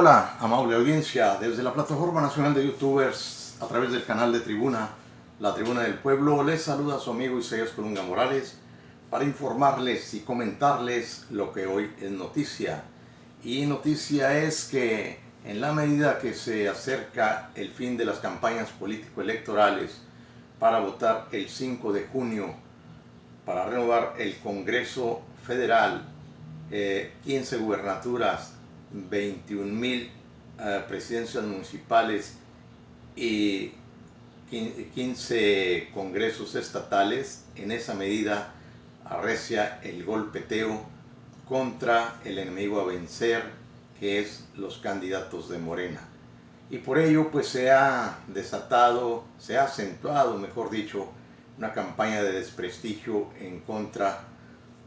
Hola, amable audiencia, desde la Plataforma Nacional de Youtubers, a través del canal de Tribuna, la Tribuna del Pueblo, les saluda su amigo Isaías Colunga Morales para informarles y comentarles lo que hoy es noticia. Y noticia es que en la medida que se acerca el fin de las campañas político-electorales para votar el 5 de junio para renovar el Congreso Federal, 15 gubernaturas, 21,000 presidencias municipales y 15 congresos estatales. En esa medida arrecia el golpeteo contra el enemigo a vencer, que es los candidatos de Morena. Y por ello pues se ha desatado, se ha acentuado, mejor dicho, una campaña de desprestigio en contra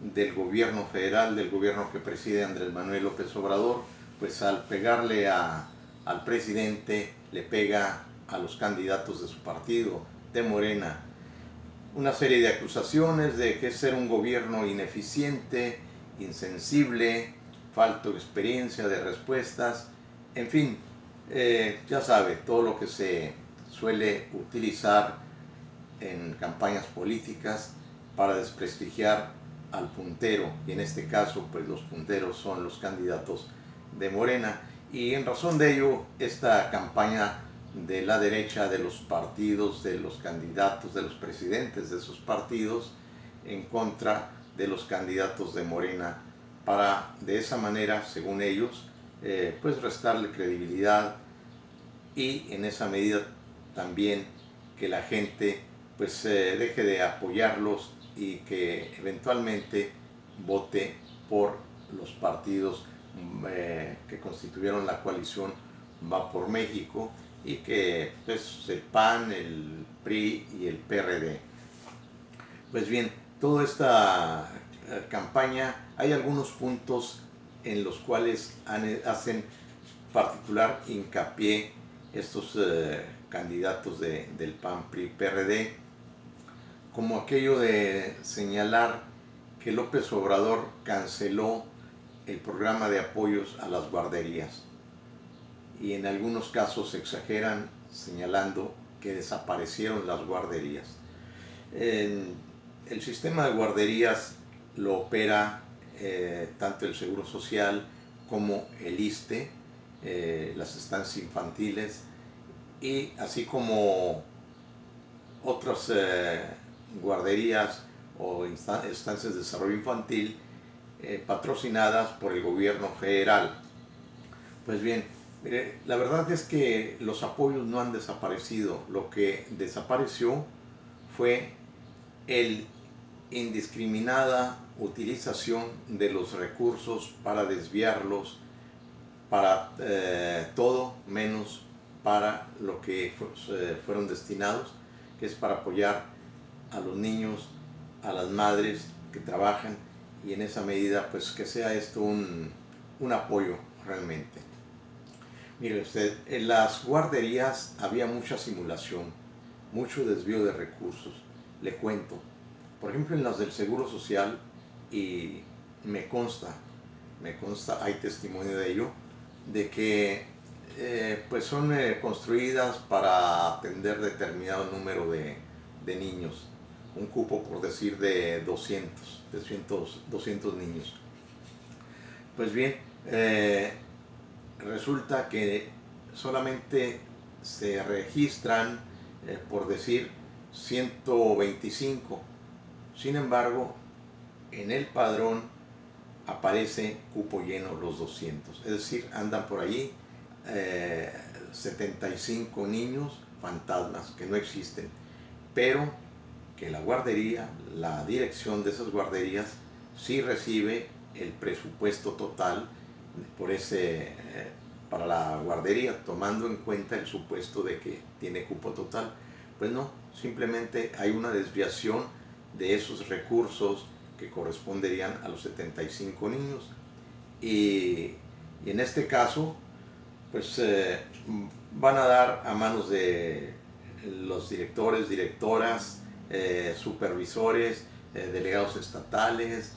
del gobierno federal, del gobierno que preside Andrés Manuel López Obrador. Pues al pegarle al presidente, le pega a los candidatos de su partido, de Morena. Una serie de acusaciones de que es ser un gobierno ineficiente, insensible, falta de experiencia, de respuestas, en fin, ya sabe, todo lo que se suele utilizar en campañas políticas para desprestigiar al puntero, y en este caso pues los punteros son los candidatos de Morena. Y en razón de ello, esta campaña de la derecha, de los partidos, de los candidatos, de los presidentes de esos partidos en contra de los candidatos de Morena, para de esa manera, según ellos, pues restarle credibilidad y en esa medida también que la gente pues deje de apoyarlos y que eventualmente vote por los partidos que constituyeron la coalición Va por México, y que pues el PAN, el PRI y el PRD. Pues bien, toda esta campaña, hay algunos puntos en los cuales hacen particular hincapié estos candidatos del PAN, PRI, PRD, como aquello de señalar que López Obrador canceló el programa de apoyos a las guarderías, y en algunos casos exageran señalando que desaparecieron las guarderías. El sistema de guarderías lo opera tanto el Seguro Social como el ISSSTE, las estancias infantiles, y así como otras guarderías o estancias de desarrollo infantil patrocinadas por el gobierno federal. Pues bien, mire, la verdad es que los apoyos no han desaparecido. Lo que desapareció fue el indiscriminada utilización de los recursos para desviarlos para todo menos para lo que fueron destinados, que es para apoyar a los niños, a las madres que trabajan, y en esa medida pues que sea esto un apoyo realmente. Mire usted, en las guarderías había mucha simulación, mucho desvío de recursos. Le cuento, por ejemplo, en las del Seguro Social, y me consta, hay testimonio de ello, de que pues son construidas para atender determinado número de niños, un cupo, por decir, de 200 niños. Pues bien, resulta que solamente se registran, por decir, 125. Sin embargo, en el padrón aparece cupo lleno los 200. Es decir, andan por allí 75 niños fantasmas que no existen, pero que la guardería, la dirección de esas guarderías, sí recibe el presupuesto total por para la guardería, tomando en cuenta el supuesto de que tiene cupo total. Pues no, simplemente hay una desviación de esos recursos que corresponderían a los 75 niños. Y en este caso, pues van a dar a manos de los directores, directoras, supervisores, delegados estatales,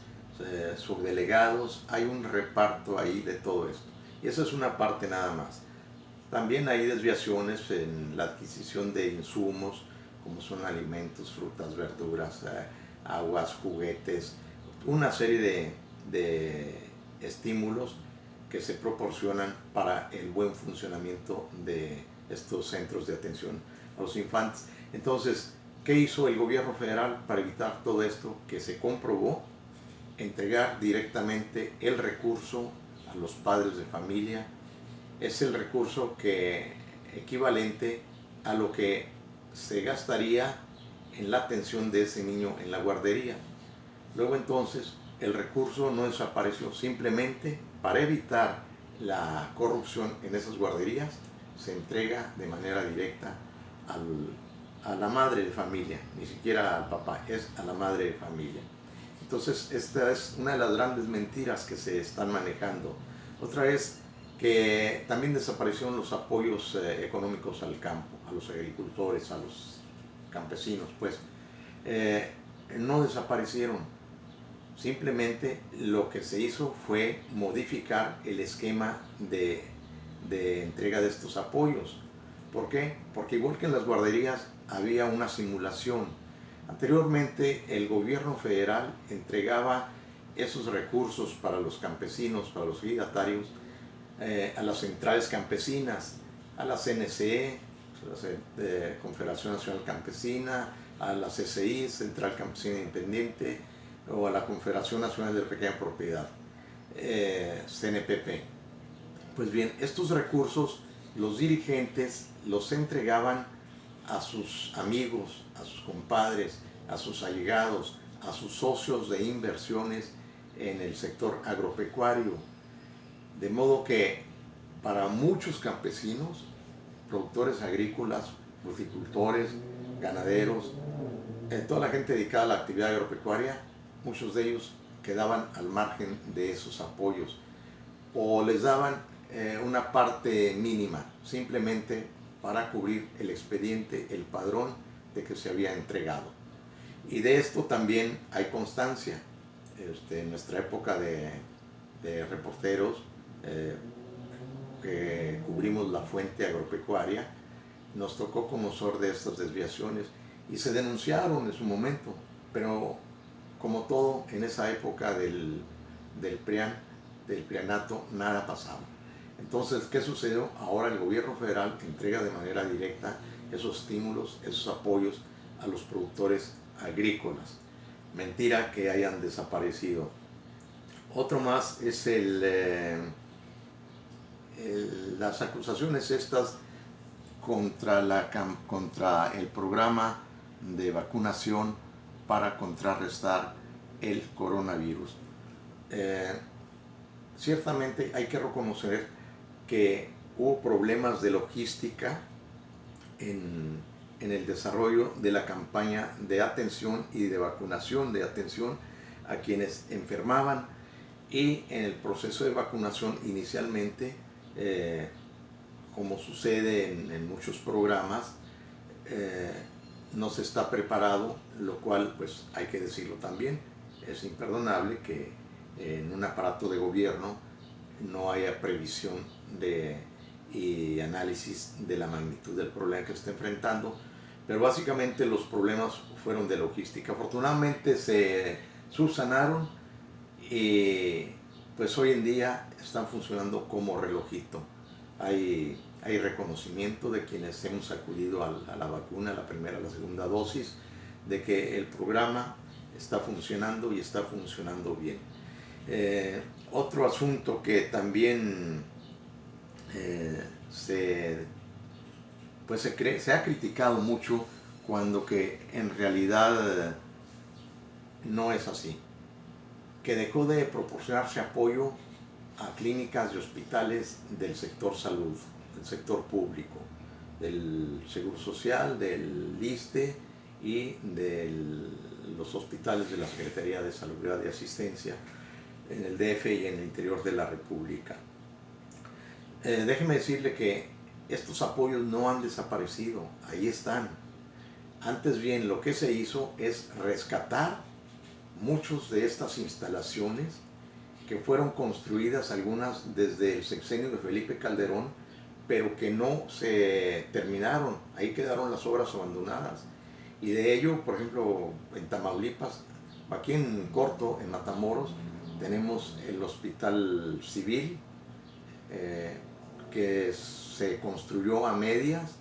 subdelegados. Hay un reparto ahí de todo esto. Y esa es una parte nada más. También hay desviaciones en la adquisición de insumos, como son alimentos, frutas, verduras, aguas, juguetes, una serie de estímulos que se proporcionan para el buen funcionamiento de estos centros de atención a los infantes. Entonces, ¿qué hizo el gobierno federal para evitar todo esto? Que se comprobó entregar directamente el recurso a los padres de familia. Es el recurso equivalente a lo que se gastaría en la atención de ese niño en la guardería. Luego entonces el recurso no desapareció, simplemente para evitar la corrupción en esas guarderías se entrega de manera directa a la madre de familia, ni siquiera al papá, es a la madre de familia. Entonces esta es una de las grandes mentiras que se están manejando. Otra es que también desaparecieron los apoyos económicos al campo, a los agricultores, a los campesinos, pues no desaparecieron. Simplemente lo que se hizo fue modificar el esquema de entrega de estos apoyos. ¿Por qué? Porque igual que en las guarderías había una simulación. Anteriormente el gobierno federal entregaba esos recursos para los campesinos, para los ejidatarios, a las centrales campesinas, a la CNCE, a la Confederación Nacional Campesina, a la CCI, Central Campesina Independiente, o a la Confederación Nacional de Pequeña Propiedad, CNPP. Pues bien, estos recursos los dirigentes los entregaban a sus amigos, a sus compadres, a sus allegados, a sus socios de inversiones en el sector agropecuario. De modo que para muchos campesinos, productores agrícolas, fruticultores, ganaderos, toda la gente dedicada a la actividad agropecuaria, muchos de ellos quedaban al margen de esos apoyos o les daban una parte mínima, simplemente para cubrir el expediente, el padrón de que se había entregado. Y de esto también hay constancia. En nuestra época de reporteros que cubrimos la fuente agropecuaria, nos tocó conocer de estas desviaciones y se denunciaron en su momento, pero como todo en esa época del prianato, nada pasaba. Entonces, ¿qué sucedió? Ahora el gobierno federal entrega de manera directa esos estímulos, esos apoyos a los productores agrícolas. Mentira que hayan desaparecido. Otro más es las acusaciones estas contra el programa de vacunación para contrarrestar el coronavirus. Ciertamente hay que reconocer que hubo problemas de logística en el desarrollo de la campaña de atención y de vacunación, de atención a quienes enfermaban, y en el proceso de vacunación inicialmente, como sucede en muchos programas, no se está preparado, lo cual pues hay que decirlo también, es imperdonable que en un aparato de gobierno no haya previsión y análisis de la magnitud del problema que se está enfrentando, pero básicamente los problemas fueron de logística. Afortunadamente se subsanaron y pues hoy en día están funcionando como relojito. Hay reconocimiento de quienes hemos acudido a la vacuna, la primera, la segunda dosis, de que el programa está funcionando y está funcionando bien. Otro asunto que también se ha criticado mucho, cuando que en realidad no es así, que dejó de proporcionarse apoyo a clínicas y hospitales del sector salud, del sector público, del Seguro Social, del ISSSTE y de los hospitales de la Secretaría de Salubridad y Asistencia en el DF y en el interior de la República. Déjeme decirle que estos apoyos no han desaparecido, ahí están. Antes bien, lo que se hizo es rescatar muchas de estas instalaciones que fueron construidas algunas desde el sexenio de Felipe Calderón, pero que no se terminaron, ahí quedaron las obras abandonadas. Y de ello, por ejemplo, en Tamaulipas, aquí en Corto, en Matamoros, tenemos el Hospital Civil, que se construyó a medias,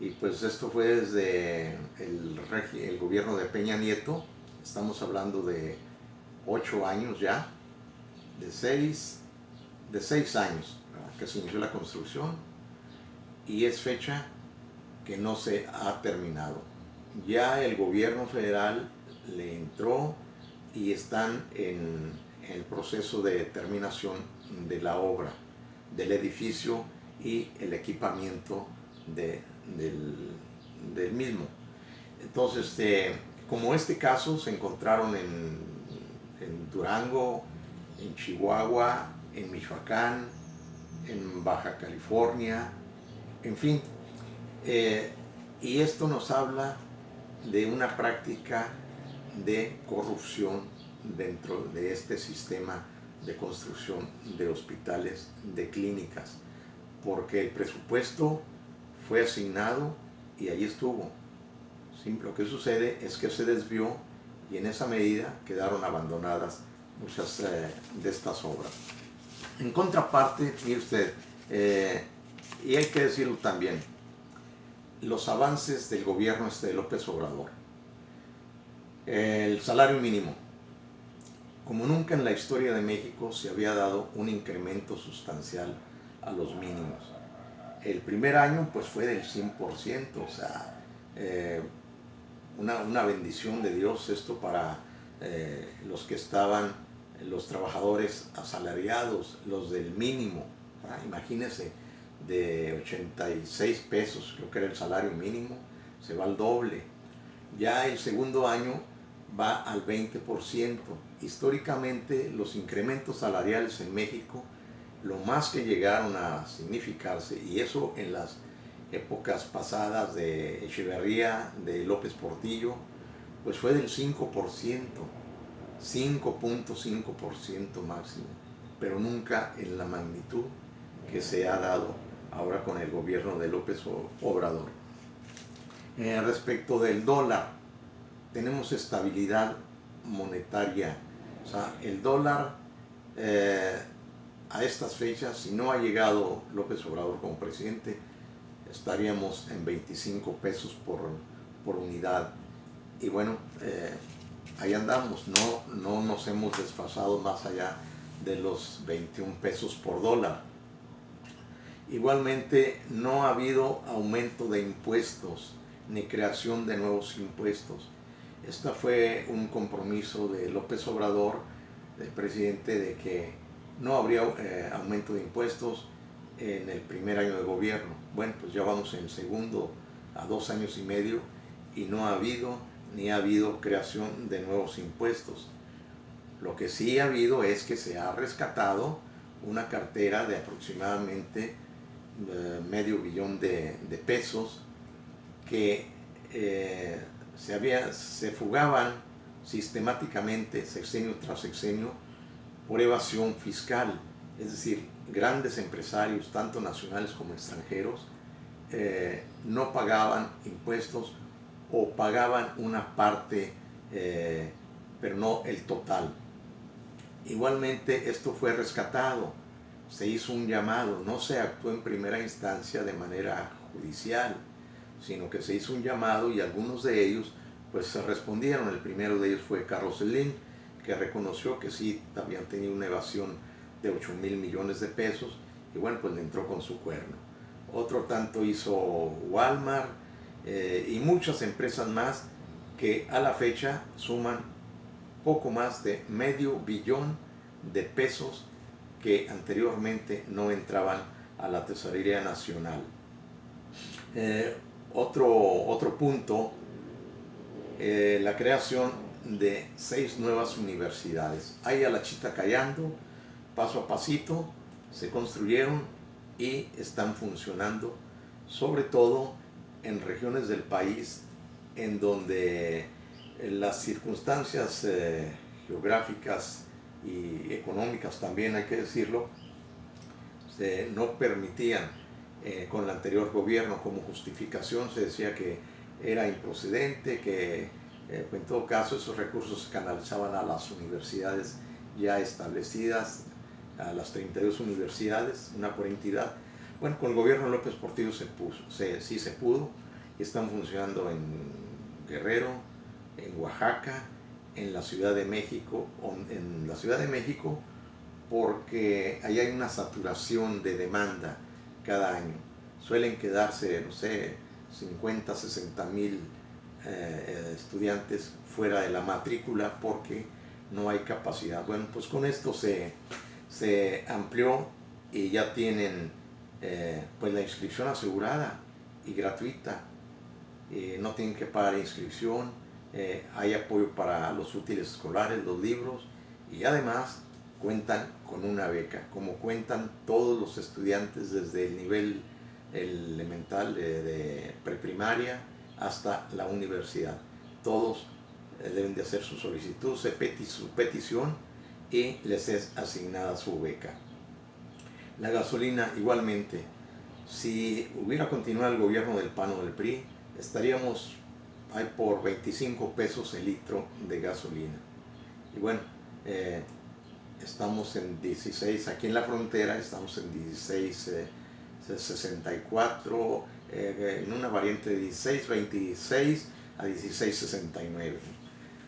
y pues esto fue desde el gobierno de Peña Nieto. Estamos hablando de 8 años ya, de 6 años, ¿verdad?, que se inició la construcción, y es fecha que no se ha terminado. Ya el gobierno federal le entró y están en el proceso de terminación de la obra, del edificio y el equipamiento del mismo. Entonces, como este caso se encontraron en Durango, en Chihuahua, en Michoacán, en Baja California, en fin. Y esto nos habla de una práctica de corrupción dentro de este sistema de construcción de hospitales, de clínicas, porque el presupuesto fue asignado y ahí estuvo. Lo que sucede es que se desvió y en esa medida quedaron abandonadas muchas de estas obras. En contraparte, mire usted, y hay que decirlo también, los avances del gobierno de López Obrador. El salario mínimo. Como nunca en la historia de México se había dado un incremento sustancial a los mínimos. El primer año pues fue del 100%, o sea, una bendición de Dios esto para los que estaban, los trabajadores asalariados, los del mínimo. Imagínense, de 86 pesos, creo que era el salario mínimo, se va al doble. Ya el segundo año va al 20%. Históricamente los incrementos salariales en México, lo más que llegaron a significarse, y eso en las épocas pasadas de Echeverría, de López Portillo, pues fue del 5%, 5.5% máximo, pero nunca en la magnitud que se ha dado ahora con el gobierno de López Obrador. Respecto del dólar, tenemos estabilidad monetaria. O sea, el dólar a estas fechas, si no ha llegado López Obrador como presidente, estaríamos en 25 pesos por unidad. Y bueno, ahí andamos, no nos hemos desfasado más allá de los 21 pesos por dólar. Igualmente, no ha habido aumento de impuestos ni creación de nuevos impuestos. Este fue un compromiso de López Obrador, del presidente, de que no habría aumento de impuestos en el primer año de gobierno. Bueno, pues ya vamos en el segundo, a 2 años y medio, y no ha habido ni ha habido creación de nuevos impuestos. Lo que sí ha habido es que se ha rescatado una cartera de aproximadamente $500 million de pesos que se fugaban sistemáticamente, sexenio tras sexenio, por evasión fiscal. Es decir, grandes empresarios, tanto nacionales como extranjeros, no pagaban impuestos o pagaban una parte, pero no el total. Igualmente, esto fue rescatado, se hizo un llamado, no se actuó en primera instancia de manera judicial, sino que se hizo un llamado y algunos de ellos pues se respondieron. El primero de ellos fue Carlos Slim, que reconoció que sí habían tenido una evasión de 8,000 millones de pesos, y bueno, pues le entró con su cuerno. Otro tanto hizo Walmart y muchas empresas más que a la fecha suman poco más de $500 million de pesos que anteriormente no entraban a la Tesorería Nacional. Otro punto, la creación de 6 nuevas universidades. Ahí a la chita callando, paso a pasito, se construyeron y están funcionando, sobre todo en regiones del país en donde las circunstancias geográficas y económicas también, hay que decirlo, no permitían con el anterior gobierno. Como justificación se decía que era improcedente, que en todo caso esos recursos se canalizaban a las universidades ya establecidas, a las 32 universidades, una por entidad. Bueno, con el gobierno de López Portillo sí se pudo, y están funcionando en Guerrero, en Oaxaca, en la Ciudad de México, porque ahí hay una saturación de demanda cada año. Suelen quedarse, no sé, 50, 60 mil estudiantes fuera de la matrícula porque no hay capacidad. Bueno, pues con esto se amplió y ya tienen pues la inscripción asegurada y gratuita. No tienen que pagar inscripción, hay apoyo para los útiles escolares, los libros, y además cuentan con una beca, como cuentan todos los estudiantes desde el nivel elemental de preprimaria hasta la universidad. Todos deben de hacer su solicitud, su petición, y les es asignada su beca. La gasolina igualmente. Si hubiera continuado el gobierno del PAN o del PRI, estaríamos ahí por 25 pesos el litro de gasolina. Y bueno, estamos en 16, aquí en la frontera estamos en 16.64, en una variante de 16.26 a 16.69,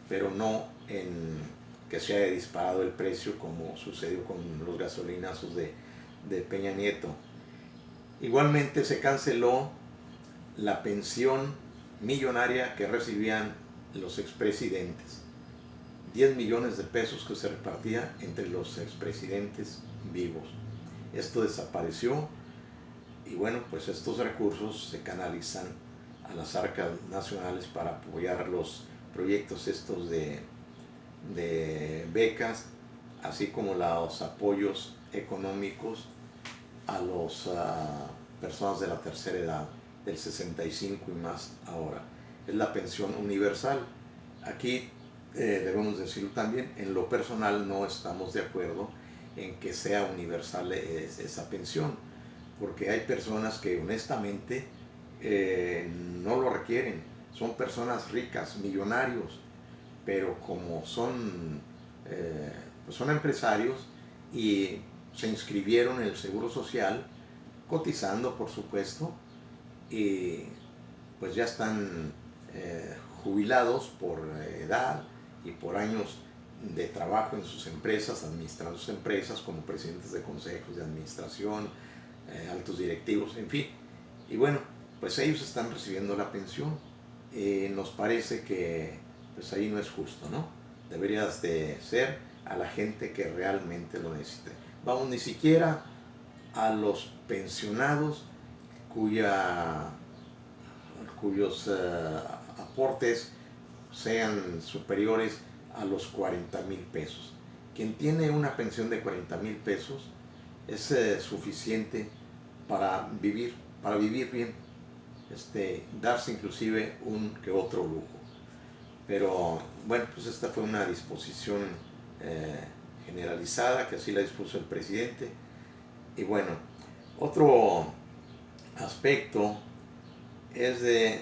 pero no en que se haya disparado el precio como sucedió con los gasolinazos de Peña Nieto. Igualmente se canceló la pensión millonaria que recibían los expresidentes. 10 millones de pesos que se repartía entre los expresidentes vivos. Esto desapareció, y bueno, pues estos recursos se canalizan a las arcas nacionales para apoyar los proyectos estos de becas, así como los apoyos económicos a las personas de la tercera edad, del 65 y más ahora. Es la pensión universal. Aquí debemos decirlo también, en lo personal no estamos de acuerdo en que sea universal esa pensión, porque hay personas que honestamente no lo requieren. Son personas ricas, millonarios, pero como son, pues son empresarios y se inscribieron en el Seguro Social, cotizando por supuesto, y pues ya están jubilados por edad y por años de trabajo en sus empresas, administrando sus empresas como presidentes de consejos de administración, altos directivos, en fin. Y bueno, pues ellos están recibiendo la pensión. Nos parece que pues ahí no es justo, ¿no? Deberías de ser a la gente que realmente lo necesite. Vamos, ni siquiera a los pensionados cuyos aportes sean superiores a los 40,000 pesos. Quien tiene una pensión de 40,000 pesos es suficiente para vivir bien, darse inclusive un que otro lujo. Pero bueno, pues esta fue una disposición generalizada, que así la dispuso el presidente. Y bueno, otro aspecto es de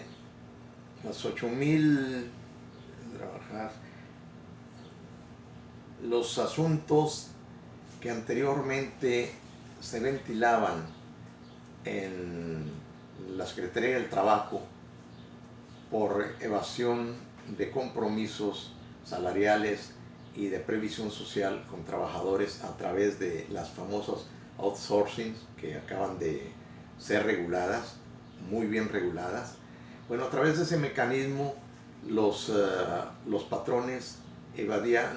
las 8,000 trabajar, los asuntos que anteriormente se ventilaban en la Secretaría del Trabajo por evasión de compromisos salariales y de previsión social con trabajadores a través de las famosas outsourcing que acaban de ser reguladas, muy bien reguladas. Bueno, a través de ese mecanismo los patrones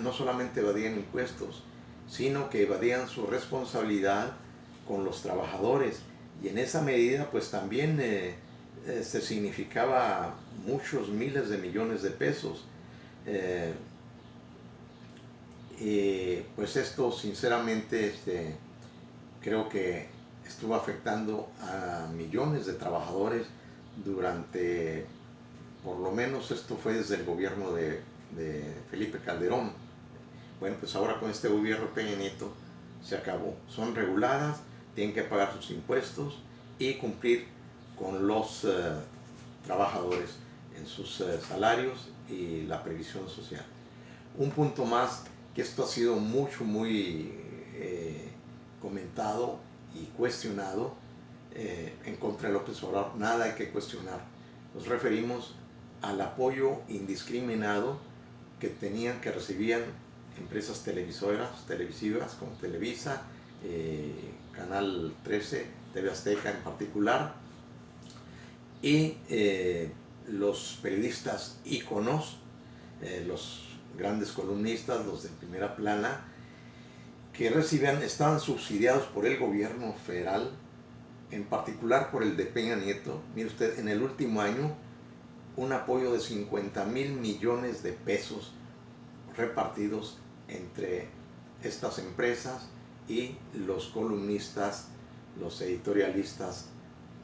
no solamente evadían impuestos, sino que evadían su responsabilidad con los trabajadores, y en esa medida pues también se significaba muchos miles de millones de pesos. Y pues esto sinceramente creo que estuvo afectando a millones de trabajadores durante, por lo menos esto fue desde el gobierno de Felipe Calderón, Bueno, pues ahora con este gobierno Peña Nieto se acabó. Son reguladas, tienen que pagar sus impuestos y cumplir con los trabajadores en sus salarios y la previsión social. Un punto más, que esto ha sido muy comentado y cuestionado en contra de López Obrador. Nada hay que cuestionar. Nos referimos al apoyo indiscriminado que recibían empresas televisivas como Televisa, Canal 13, TV Azteca en particular, y los periodistas íconos, los grandes columnistas, los de primera plana, que estaban subsidiados por el gobierno federal, en particular por el de Peña Nieto. Mire usted, en el último año, un apoyo de 50,000 millones de pesos repartidos entre estas empresas y los columnistas, los editorialistas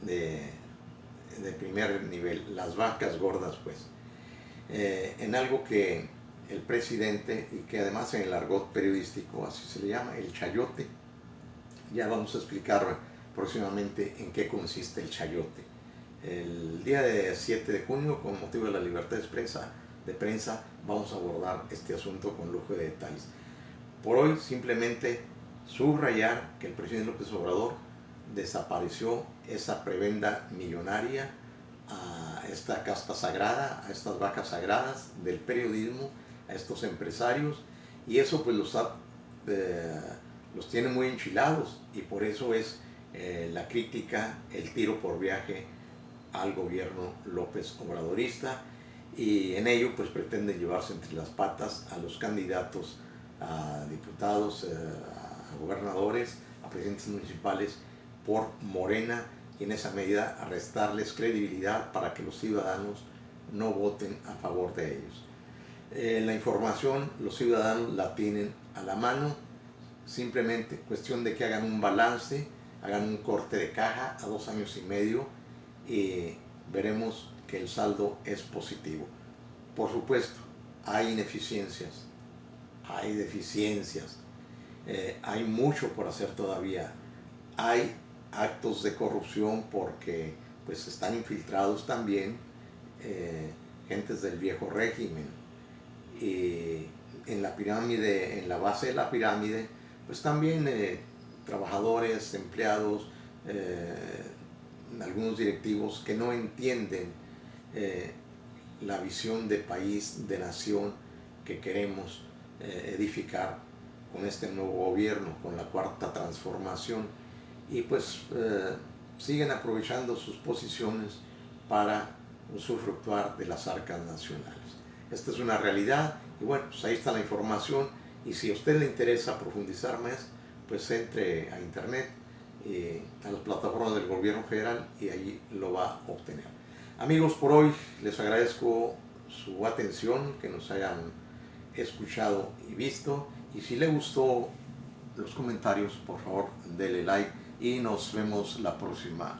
de primer nivel, las vacas gordas, pues. En algo que el presidente, y que además en el argot periodístico así se le llama, el chayote. Ya vamos a explicar próximamente en qué consiste el chayote. El día de 7 de junio, con motivo de la libertad de prensa, vamos a abordar este asunto con lujo de detalles. Por hoy, simplemente subrayar que el presidente López Obrador desapareció esa prebenda millonaria a esta casta sagrada, a estas vacas sagradas del periodismo, a estos empresarios, y eso pues los tiene muy enchilados, y por eso es la crítica, el tiro por viaje al gobierno López Obradorista, y en ello pues pretenden llevarse entre las patas a los candidatos a diputados, a gobernadores, a presidentes municipales por Morena, y en esa medida a restarles credibilidad para que los ciudadanos no voten a favor de ellos. La información los ciudadanos la tienen a la mano, simplemente cuestión de que hagan un balance, hagan un corte de caja a 2 años y medio, y veremos que el saldo es positivo. Por supuesto, hay ineficiencias, hay deficiencias, hay mucho por hacer todavía, hay actos de corrupción porque pues están infiltrados también gentes del viejo régimen, y en la pirámide, en la base de la pirámide, pues también trabajadores, empleados, algunos directivos que no entienden la visión de país, de nación que queremos edificar con este nuevo gobierno, con la cuarta transformación, y pues siguen aprovechando sus posiciones para usufructuar de las arcas nacionales. Esta es una realidad, y bueno, pues ahí está la información, y si a usted le interesa profundizar más, pues entre a internet, a las plataformas del gobierno federal, y allí lo va a obtener. Amigos, por hoy les agradezco su atención, que nos hayan escuchado y visto, y si le gustó los comentarios, por favor, dele like, y nos vemos la próxima